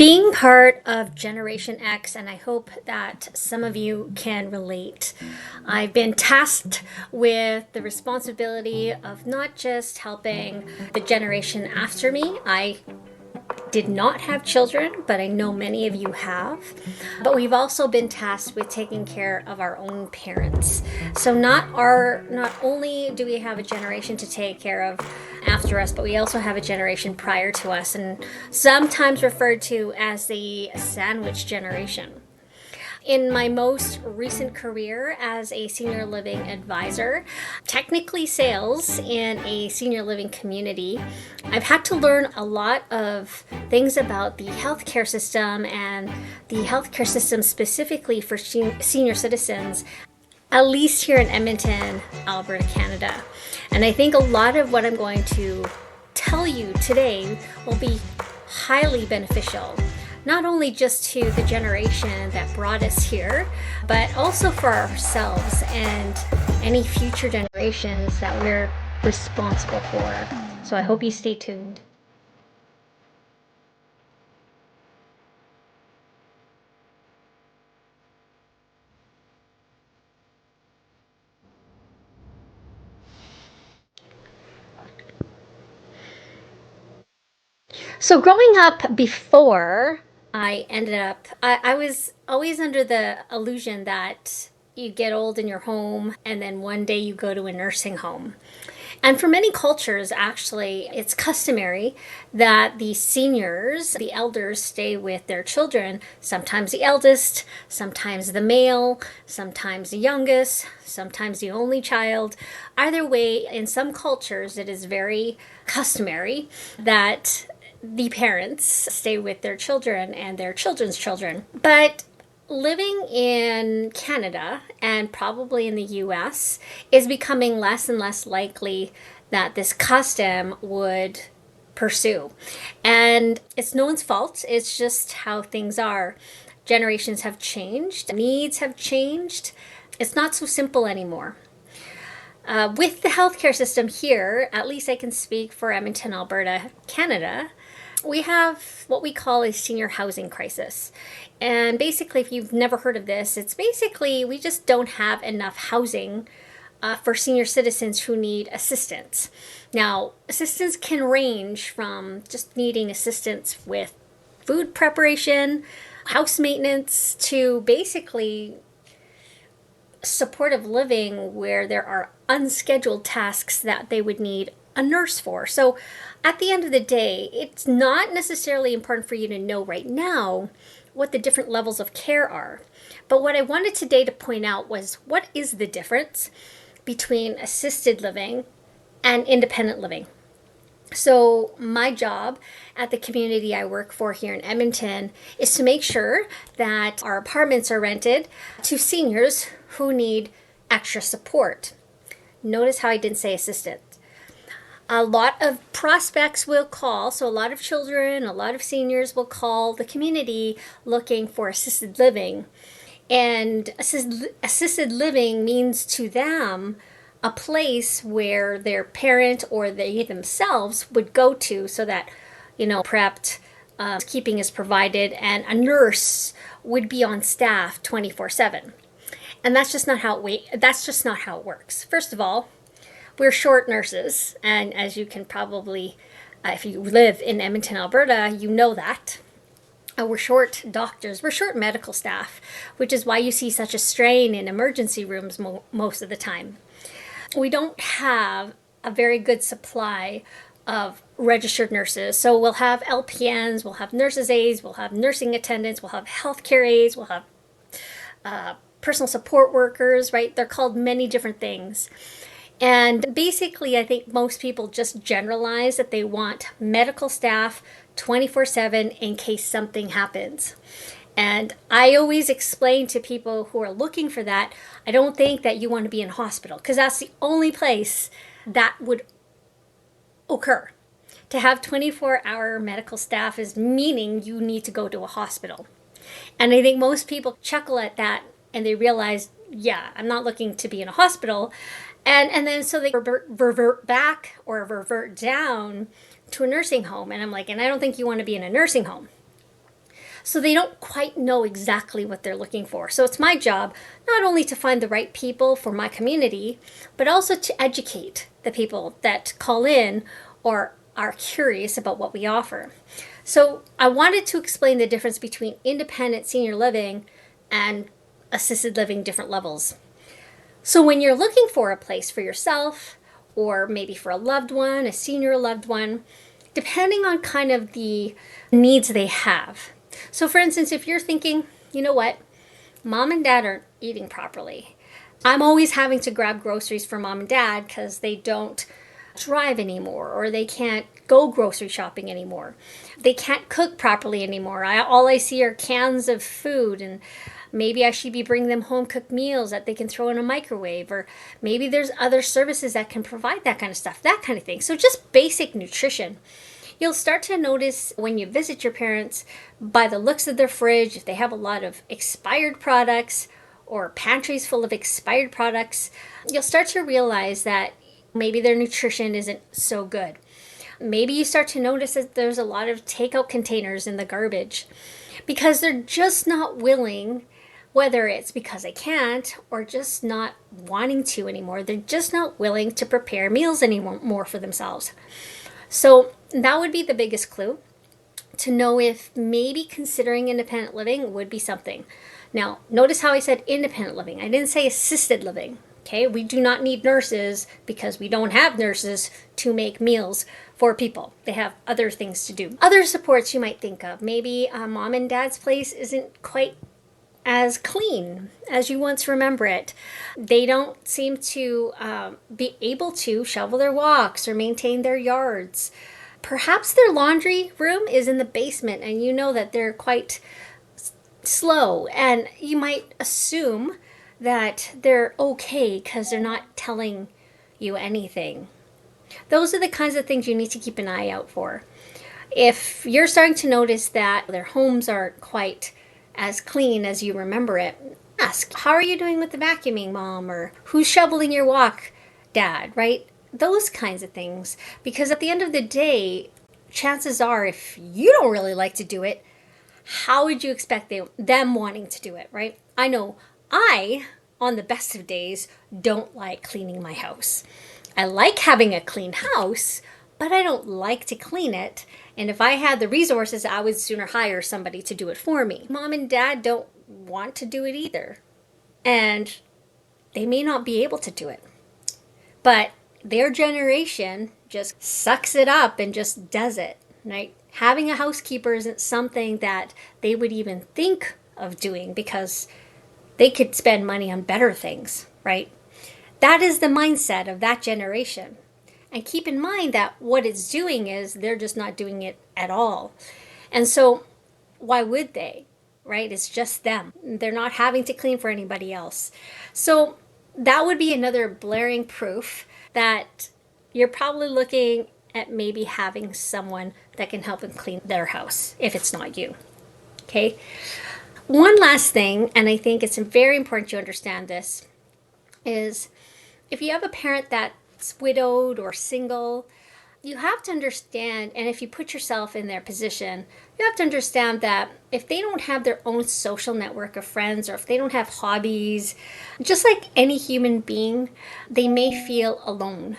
Being part of Generation X, and I hope that some of you can relate, I've been tasked with the responsibility of not just helping the generation after me. I did not have children, but I know many of you have. But we've also been tasked with taking care of our own parents. So not only do we have a generation to take care of after us, but we also have a generation prior to us, and sometimes referred to as the sandwich generation. In my most recent career as a senior living advisor, technically sales in a senior living community, I've had to learn a lot of things about the healthcare system and the healthcare system specifically for senior citizens, at least here in Edmonton, Alberta, Canada. And I think a lot of what I'm going to tell you today will be highly beneficial, not only just to the generation that brought us here, but also for ourselves and any future generations that we're responsible for. So I hope you stay tuned. So growing up before I was always under the illusion that you get old in your home and then one day you go to a nursing home. And for many cultures, actually, it's customary that the seniors, the elders, stay with their children. Sometimes the eldest, sometimes the male, sometimes the youngest, sometimes the only child. Either way, in some cultures, it is very customary that the parents stay with their children and their children's children. But living in Canada and probably in the US is becoming less and less likely that this custom would pursue. And it's no one's fault, it's just how things are. Generations have changed, needs have changed. It's not so simple anymore. With the healthcare system here, at least I can speak for Edmonton, Alberta, Canada, we have what we call a senior housing crisis. And basically, if you've never heard of this, it's basically we just don't have enough housing for senior citizens who need assistance. Now, assistance can range from just needing assistance with food preparation, house maintenance, to basically supportive living where there are unscheduled tasks that they would need a nurse for. So at the end of the day, it's not necessarily important for you to know right now what the different levels of care are. But what I wanted today to point out was what is the difference between assisted living and independent living. So my job at the community I work for here in Edmonton is to make sure that our apartments are rented to seniors who need extra support. Notice how I didn't say assistant. A lot of prospects will call, so a lot of children, a lot of seniors will call the community looking for assisted living. And assisted living means to them a place where their parent or they themselves would go to so that, prepped, keeping is provided, and a nurse would be on staff 24/7. And that's just not how it works. First of all, we're short nurses, and as you can probably, if you live in Edmonton, Alberta, you know that. We're short doctors, we're short medical staff, which is why you see such a strain in emergency rooms most of the time. We don't have a very good supply of registered nurses. So we'll have LPNs, we'll have nurses aides, we'll have nursing attendants, we'll have healthcare aides, we'll have personal support workers, right? They're called many different things. And basically, I think most people just generalize that they want medical staff 24/7 in case something happens. And I always explain to people who are looking for that, I don't think that you want to be in a hospital, because that's the only place that would occur. To have 24-hour medical staff is meaning you need to go to a hospital. And I think most people chuckle at that and they realize, yeah, I'm not looking to be in a hospital. And then so they revert back or revert down to a nursing home. And I'm like, and I don't think you want to be in a nursing home. So they don't quite know exactly what they're looking for. So it's my job not only to find the right people for my community, but also to educate the people that call in or are curious about what we offer. So I wanted to explain the difference between independent senior living and assisted living, different levels. So when you're looking for a place for yourself, or maybe for a loved one, a senior loved one, depending on kind of the needs they have. So for instance, if you're thinking, you know what, mom and dad aren't eating properly. I'm always having to grab groceries for mom and dad because they don't drive anymore, or they can't go grocery shopping anymore. They can't cook properly anymore. All I see are cans of food, and maybe I should be bringing them home cooked meals that they can throw in a microwave, or maybe there's other services that can provide that kind of stuff, that kind of thing. So just basic nutrition. You'll start to notice when you visit your parents by the looks of their fridge, if they have a lot of expired products or pantries full of expired products, you'll start to realize that maybe their nutrition isn't so good. Maybe you start to notice that there's a lot of takeout containers in the garbage because they're just not willing, whether it's because they can't or just not wanting to anymore, they're just not willing to prepare meals anymore for themselves. So that would be the biggest clue to know if maybe considering independent living would be something. Now, notice how I said independent living. I didn't say assisted living. Okay, we do not need nurses because we don't have nurses to make meals for people. They have other things to do. Other supports you might think of. Maybe mom and dad's place isn't quite as clean as you once remember it. They don't seem to be able to shovel their walks or maintain their yards. Perhaps their laundry room is in the basement and you know that they're quite slow, and you might assume that they're okay because they're not telling you anything. Those are the kinds of things you need to keep an eye out for. If you're starting to notice that their homes aren't quite as clean as you remember it, ask, how are you doing with the vacuuming, mom? Or who's shoveling your walk, dad, right? Those kinds of things. Because at the end of the day, chances are if you don't really like to do it, how would you expect them wanting to do it, right? I know I, on the best of days, don't like cleaning my house. I like having a clean house, but I don't like to clean it. And if I had the resources, I would sooner hire somebody to do it for me. Mom and dad don't want to do it either. And they may not be able to do it. But their generation just sucks it up and just does it, right? Having a housekeeper isn't something that they would even think of doing because they could spend money on better things, right? That is the mindset of that generation. And keep in mind that what it's doing is they're just not doing it at all. And so why would they, right? It's just them. They're not having to clean for anybody else. So that would be another blaring proof that you're probably looking at maybe having someone that can help them clean their house if it's not you. Okay? One last thing, and I think it's very important you understand this, is if you have a parent that's widowed or single, you have to understand, and if you put yourself in their position, you have to understand that if they don't have their own social network of friends, or if they don't have hobbies, just like any human being, they may feel alone.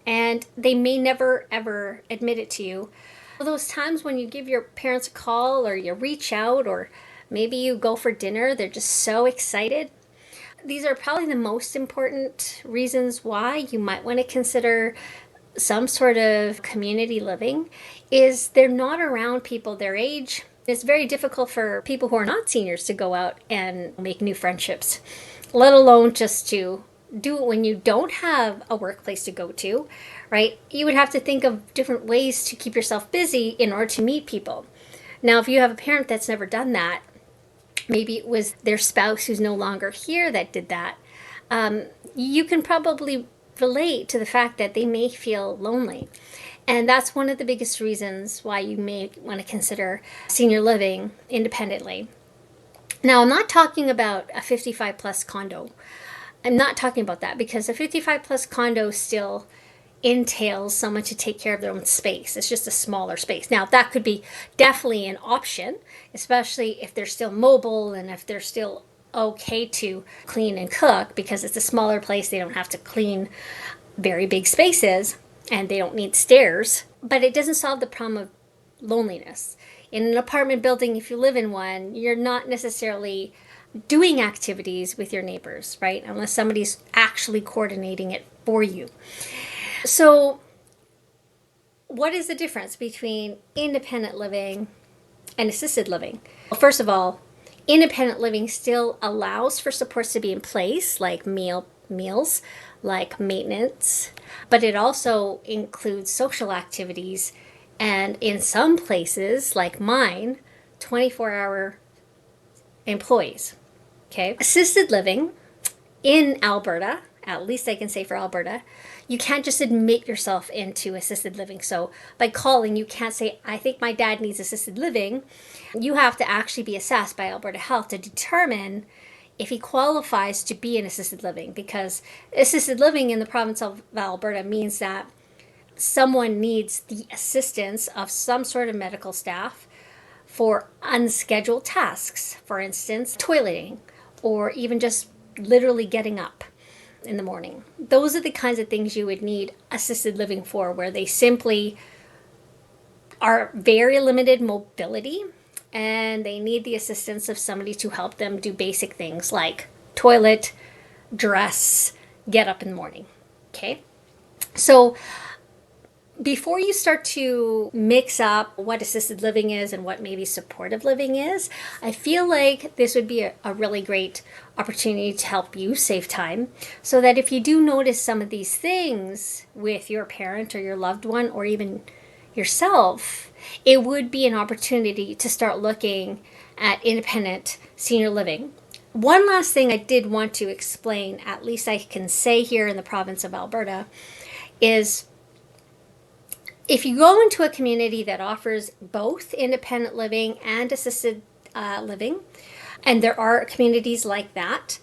And they may never, ever admit it to you. Those times when you give your parents a call or you reach out or maybe you go for dinner, they're just so excited. These are probably the most important reasons why you might want to consider some sort of community living is they're not around people their age. It's very difficult for people who are not seniors to go out and make new friendships, let alone just to do it when you don't have a workplace to go to, right? You would have to think of different ways to keep yourself busy in order to meet people. Now, if you have a parent that's never done that, maybe it was their spouse who's no longer here that did that, you can probably relate to the fact that they may feel lonely. And that's one of the biggest reasons why you may want to consider senior living independently. Now, I'm not talking about a 55 plus condo. I'm not talking about that because a 55 plus condo still entails someone to take care of their own space. It's just a smaller space. Now, that could be definitely an option, especially if they're still mobile and if they're still okay to clean and cook, because it's a smaller place. They don't have to clean very big spaces and they don't need stairs. But it doesn't solve the problem of loneliness. In an apartment building, if you live in one, you're not necessarily doing activities with your neighbors, right? Unless somebody's actually coordinating it for you. So, what is the difference between independent living and assisted living? Well, first of all, independent living still allows for supports to be in place, like meals, like maintenance, but it also includes social activities, and in some places, like mine, 24-hour employees. Okay. Assisted living in Alberta, at least I can say for Alberta, you can't just admit yourself into assisted living. So by calling, you can't say, I think my dad needs assisted living. You have to actually be assessed by Alberta Health to determine if he qualifies to be in assisted living, because assisted living in the province of Alberta means that someone needs the assistance of some sort of medical staff for unscheduled tasks, for instance, toileting, or even just literally getting up in the morning. Those are the kinds of things you would need assisted living for, where they simply are very limited mobility and they need the assistance of somebody to help them do basic things like toilet, dress, get up in the morning. Okay? So before you start to mix up what assisted living is and what maybe supportive living is, I feel like this would be a really great opportunity to help you save time, so that if you do notice some of these things with your parent or your loved one or even yourself, it would be an opportunity to start looking at independent senior living. One last thing I did want to explain, at least I can say here in the province of Alberta, is if you go into a community that offers both independent living and assisted living, and there are communities like that,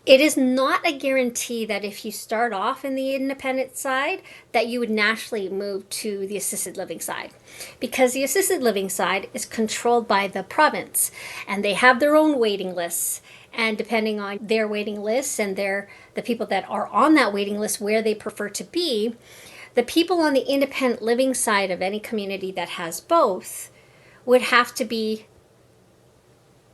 it is not a guarantee that if you start off in the independent side that you would naturally move to the assisted living side, because the assisted living side is controlled by the province and they have their own waiting lists, and depending on their waiting lists and the people that are on that waiting list where they prefer to be, the people on the independent living side of any community that has both would have to be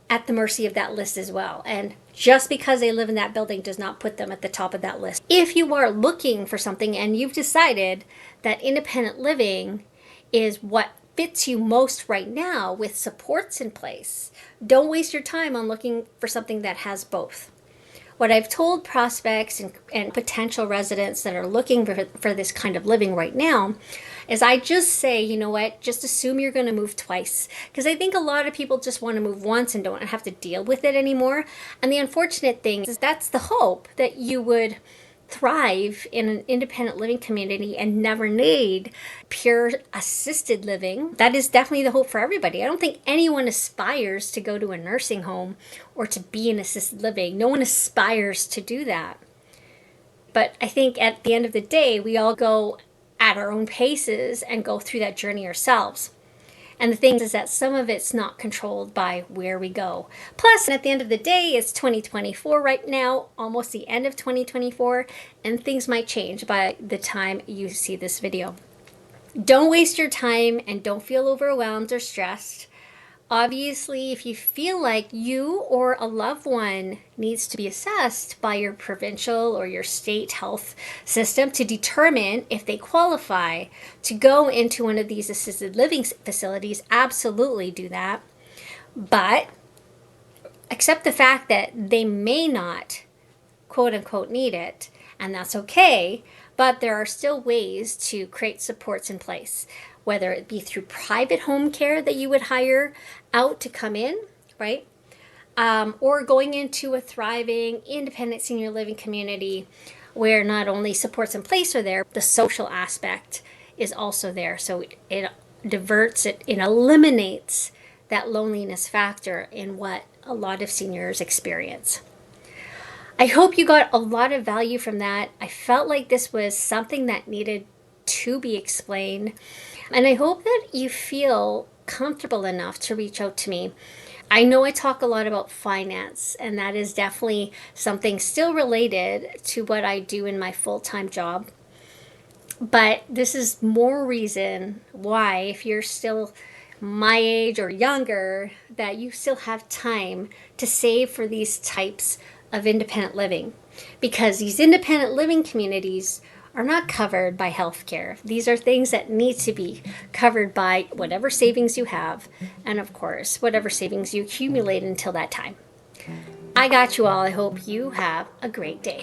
at the mercy of that list as well. And just because they live in that building does not put them at the top of that list. If you are looking for something and you've decided that independent living is what fits you most right now with supports in place, don't waste your time on looking for something that has both. What I've told prospects and potential residents that are looking for this kind of living right now is I just say, you know what, just assume you're going to move twice. Because I think a lot of people just want to move once and don't have to deal with it anymore. And the unfortunate thing is that's the hope, that you would thrive in an independent living community and never need pure assisted living. That is definitely the hope for everybody. I don't think anyone aspires to go to a nursing home or to be in assisted living. No one aspires to do that. But I think at the end of the day, we all go at our own paces and go through that journey ourselves. And the thing is that some of it's not controlled by where we go. Plus, at the end of the day, it's 2024 right now, almost the end of 2024, and things might change by the time you see this video. Don't waste your time and don't feel overwhelmed or stressed. Obviously, if you feel like you or a loved one needs to be assessed by your provincial or your state health system to determine if they qualify to go into one of these assisted living facilities, absolutely do that. But accept the fact that they may not, quote unquote, need it, and that's okay. But there are still ways to create supports in place, whether it be through private home care that you would hire out to come in, right? Or going into a thriving independent senior living community where not only supports in place are there, the social aspect is also there. So it diverts it, it eliminates that loneliness factor in what a lot of seniors experience. I hope you got a lot of value from that. I felt like this was something that needed to be explained. And I hope that you feel comfortable enough to reach out to me. I know I talk a lot about finance, and that is definitely something still related to what I do in my full time job. But this is more reason why, if you're still my age or younger, that you still have time to save for these types of independent living. Because these independent living communities are not covered by healthcare. These are things that need to be covered by whatever savings you have, and of course, whatever savings you accumulate until that time. I got you all. I hope you have a great day.